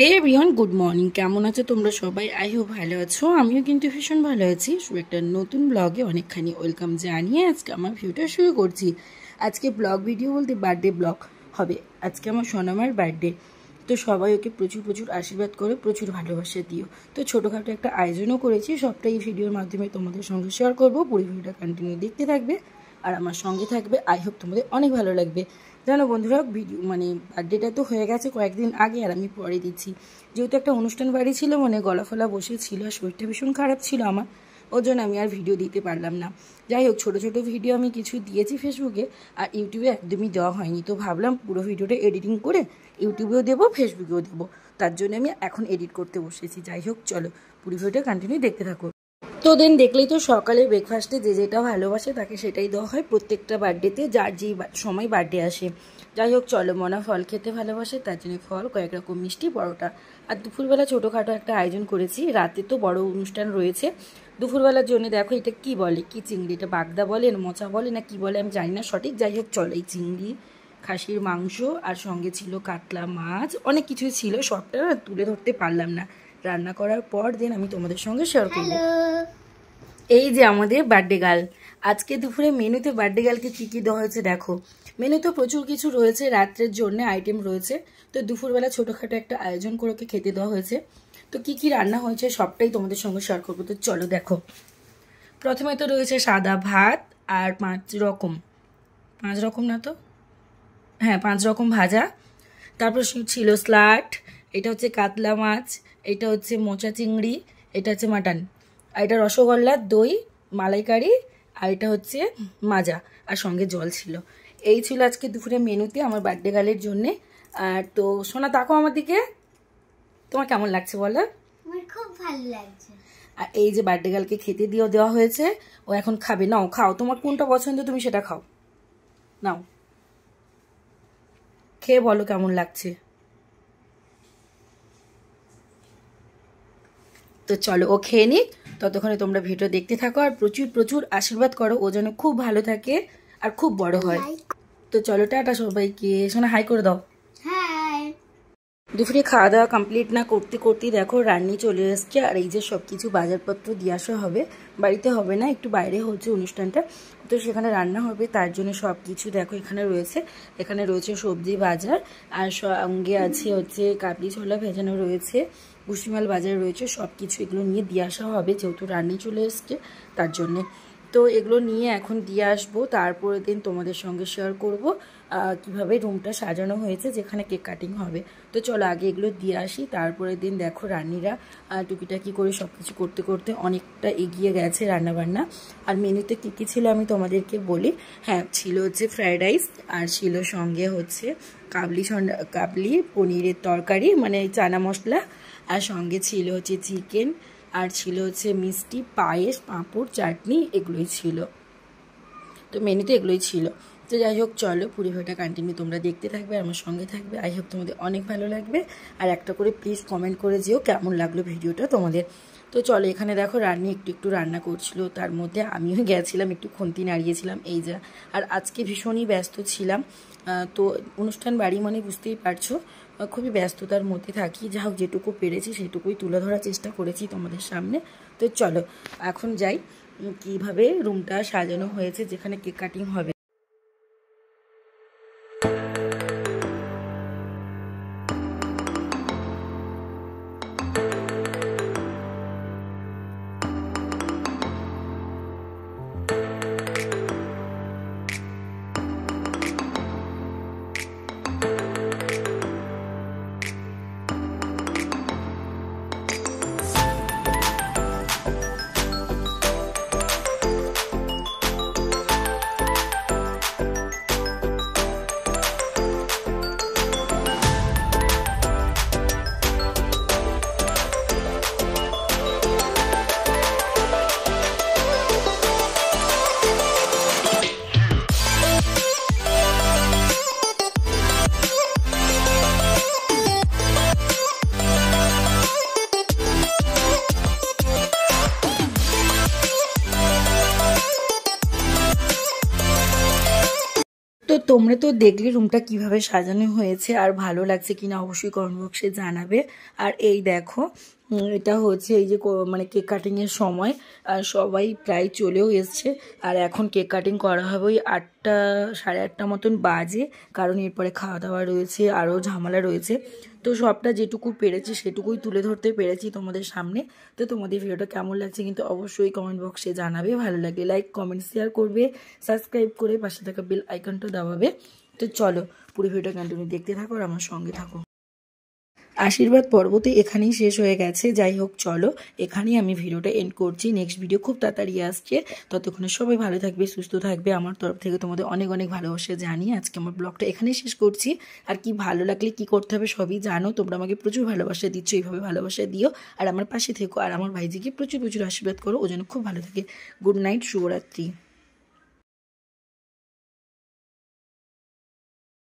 হে everyone, good morning. কেমন আছো তোমরা সবাই? আই হোপ ভালো আছো। আমিও কিন্তু ভীষণ ভালো আছি। একটা নতুন ব্লগে অনেকখানি ওয়েলকাম জানিয়ে আজকে আমার ভিডিওটা শুরু করছি। আজকে ব্লগ ভিডিও বলতে বার্থডে ব্লগ হবে। আজকে আমার সোনামার বার্থডে, তো সবাই ওকে প্রচুর প্রচুর আশীর্বাদ করে প্রচুর ভালোবাসা দিও। তো ছোটোখাটো একটা আয়োজনও করেছি, সবটাই এই ভিডিওর মাধ্যমে তোমাদের সঙ্গে শেয়ার করবো। পুরো ভিডিওটা কন্টিনিউ দেখতে থাকবে আর আমার সঙ্গে থাকবে। আই হোপ তোমাদের অনেক ভালো লাগবে। জানো বন্ধুরা, ভিডিও বার্থডেটা তো হয়ে গেছে কয়েকদিন আগে, আর আমি পরে দিচ্ছি যেহেতু একটা অনুষ্ঠান বাড়ি ছিল, গলা ফলা বসেছিল আর শরীরটা ভীষণ খারাপ ছিল আমার, ওর জন্য আমি আর ভিডিও দিতে পারলাম না। যাই হোক, ছোটো ছোটো ভিডিও আমি কিছু দিয়েছি ফেসবুকে, আর ইউটিউবে একদমই দেওয়া হয়নি। তো ভাবলাম পুরো ভিডিওটা এডিটিং করে ইউটিউবেও দেবো, ফেসবুকেও দেবো। তার জন্য আমি এখন এডিট করতে বসেছি। যাই হোক, চলো পুরো ভিডিওটা কন্টিনিউ দেখতে থাকো। তো দেন দেখলেই তো, সকালে ব্রেকফাস্টে যে যেটা ভালোবাসে তাকে সেটাই দেওয়া হয় প্রত্যেকটা বার্থডেতে, যার যেই সময় বার্থডে আসে। যাই হোক চলো, মনা ফল খেতে ভালোবাসে, তার জন্য ফল, কয়েক রকম মিষ্টি, পরোটা। আর দুপুরবেলা ছোটোখাটো একটা আয়োজন করেছি। রাতে তো বড় অনুষ্ঠান রয়েছে। দুপুরবেলার জন্য দেখো, এটা কি বলে, কি চিংড়ি, এটা বাগদা বলে না মোচা বলে না কি বলে আমি জানি না সঠিক। যাই হোক চলো, এই চিংড়ি, খাসির মাংস, আর সঙ্গে ছিল কাতলা মাছ, অনেক কিছুই ছিল, সবটা তুলে ধরতে পারলাম না। রান্না করার পর দেন আমি তোমাদের সঙ্গে শেয়ার করবো। এই যে আমাদের বার্থডে গার্ল, আজকে দুপুরে মেনুতে বার্থডে গার্লকে কী কী দেওয়া হয়েছে দেখো। মেনুতে প্রচুর কিছু রয়েছে, রাত্রের জন্য আইটেম রয়েছে। তো দুপুরবেলা ছোটোখাটো একটা আয়োজন করে ওকে খেতে দেওয়া হয়েছে। তো কি কি রান্না হয়েছে সবটাই তোমাদের সঙ্গে শেয়ার করবো। তো চলো দেখো, প্রথমে তো রয়েছে সাদা ভাত আর 5 রকম না তো, হ্যাঁ 5 রকম ভাজা। তারপর ছিল স্লাট, এটা হচ্ছে কাতলা মাছ, এটা হচ্ছে মোচা চিংড়ি, এটা হচ্ছে মাটন, আর এটা রসগোল্লা, দই, মালাইকারি, আর এটা হচ্ছে মাজা, আর সঙ্গে জল ছিল। এই ছিল আজকে দুপুরে মেনুতে আমার বার্থডে গার্লের জন্যে। আর তো সোনা, তাকো আমার দিকে, তোমার কেমন লাগছে বলো? আমার খুব ভালো লাগছে। আর এই যে বার্থডে গার্লকে খেতে দেওয়া হয়েছে, ও এখন খাবে। নাও খাও, তোমার কোনটা পছন্দ তুমি সেটা খাও, নাও খেয়ে বলো কেমন লাগছে। তো চলো ও খেয়ে নিক, ততক্ষণে তোমরা ভিডিও দেখতে থাকো আর প্রচুর প্রচুর আশীর্বাদ করো ও যেন খুব ভালো থাকে আর খুব বড় হয়। তো চলো, টাটা সবাইকে। শোনা হাই করে দাও। হাই। দুপুরে খাওয়া দাওয়া কমপ্লিট না করতে করতেই দেখো রান্নি চলে এসছে। আর এই যে সব কিছু বাজারপত্র দিয়ে আসা হবে, বাড়িতে হবে না, একটু বাইরে হচ্ছে অনুষ্ঠানটা, তো সেখানে রান্না হবে। তার জন্য সব কিছু দেখো এখানে রয়েছে। এখানে রয়েছে সবজি বাজার, আর সঙ্গে আছে হচ্ছে কাবলি ছোলা ভেজানো রয়েছে, ভুসিমাল বাজার রয়েছে, সব কিছু এগুলো নিয়ে দিয়ে আসা হবে যেহেতু রান্নি চলে এসছে তার জন্যে। তো এগুলো নিয়ে এখন দিয়ে আসবো, তারপরে দিন তোমাদের সঙ্গে শেয়ার করব কিভাবে রুমটা সাজানো হয়েছে যেখানে কেক কাটিং হবে। তো চলো আগে এগুলো দিয়ে আসি, তারপরে দিন দেখো রান্নিরা টুকিটাকি করে সব কিছু করতে করতে অনেকটা এগিয়ে গেছে রান্নাবান্না। আর মেনুতে কী কী ছিল আমি তোমাদেরকে বলি। হ্যাঁ, ছিল হচ্ছে ফ্রায়েড রাইস, আর ছিল সঙ্গে হচ্ছে কাবলি পনিরের তরকারি চানা মশলা, আর সঙ্গে ছিল হচ্ছে চিকেন, আর ছিল হচ্ছে মিষ্টি, পায়েস, পাঁপড়, চাটনি, এগুলোই ছিল। তো মেনুতে এগুলোই ছিল। তো যাই হোক চলো, পুরো ভিডিওটা কন্টিনিউ তোমরা দেখতে থাকবে, আমার সঙ্গে থাকবে। আই হোপ তোমাদের অনেক ভালো লাগবে। আর একটা করে প্লিজ কমেন্ট করে যেও কেমন লাগলো ভিডিওটা তোমাদের। তো চলো, এখানে দেখো রান্নি একটু একটু রান্না করছিল, তার মধ্যে আমিও গেছিলাম একটু খুন্তি নাড়িয়েছিলাম এই যা। আর আজকে ভীষণই ব্যস্ত ছিলাম, তো অনুষ্ঠান বাড়ি বুঝতেই পারছো, খুবই ব্যস্ততার মধ্যে থাকি। যা হোক, যেটুকু পেরেছি সেটুকুই তুলে ধরার চেষ্টা করেছি তোমাদের সামনে। তো চলো এখন যাই কিভাবে রুমটা সাজানো হয়েছে যেখানে কেক কাটিং হবে। তোমরা তো দেখলে রুমটা কিভাবে সাজানো হয়েছে আর ভালো লাগছে কিনা অবশ্যই কমেন্ট বক্সে জানাবে। আর এই দেখো এটা হচ্ছে এই যে মানে কেক কাটিংয়ের সময় আর সবাই প্রায় চলেও এসছে। আর এখন কেক কাটিং করা হবে ওই 8টা সাড়ে 8টা মতন বাজে, কারণ এরপরে খাওয়া দাওয়া রয়েছে, আরও ঝামেলা রয়েছে। তো সবটা যেটুকু পেরেছি সেটুকুই তুলে ধরতে পেরেছি তোমাদের সামনে। তো তোমাদের ভিডিওটা কেমন লাগছে কিন্তু অবশ্যই কমেন্ট বক্সে জানাবে। ভালো লাগলে লাইক কমেন্ট শেয়ার করবে, সাবস্ক্রাইব করে পাশে থাকা বেল আইকনটা দাবাবে। তো চলো পুরো ভিডিওটা কন্টিনিউ দেখতে থাকো আর আমার সঙ্গে থাকো। আশীর্বাদ পর্ব তো এখানেই শেষ হয়ে গেছে। যাই হোক চলো এখানেই আমি ভিডিওটা এন্ড করছি। নেক্সট ভিডিও খুব তাড়াতাড়ি আসছে, ততক্ষণে সবাই ভালো থাকবে, সুস্থ থাকবে। আমার তরফ থেকে তোমাদের অনেক অনেক ভালোবাসা জানিয়ে আজকে আমার ব্লগটা এখানেই শেষ করছি। আর কি ভালো লাগলে কি করতে হবে সবই জানো, তোমরা আমাকে প্রচুর ভালোবাসা দিচ্ছ, এইভাবে ভালোবাসা দিও আর আমার পাশে থেকো। আর আমার ভাইজিকে প্রচুর প্রচুর আশীর্বাদ করো, ও যেন খুব ভালো থাকে। গুড নাইট, শুভরাত্রি।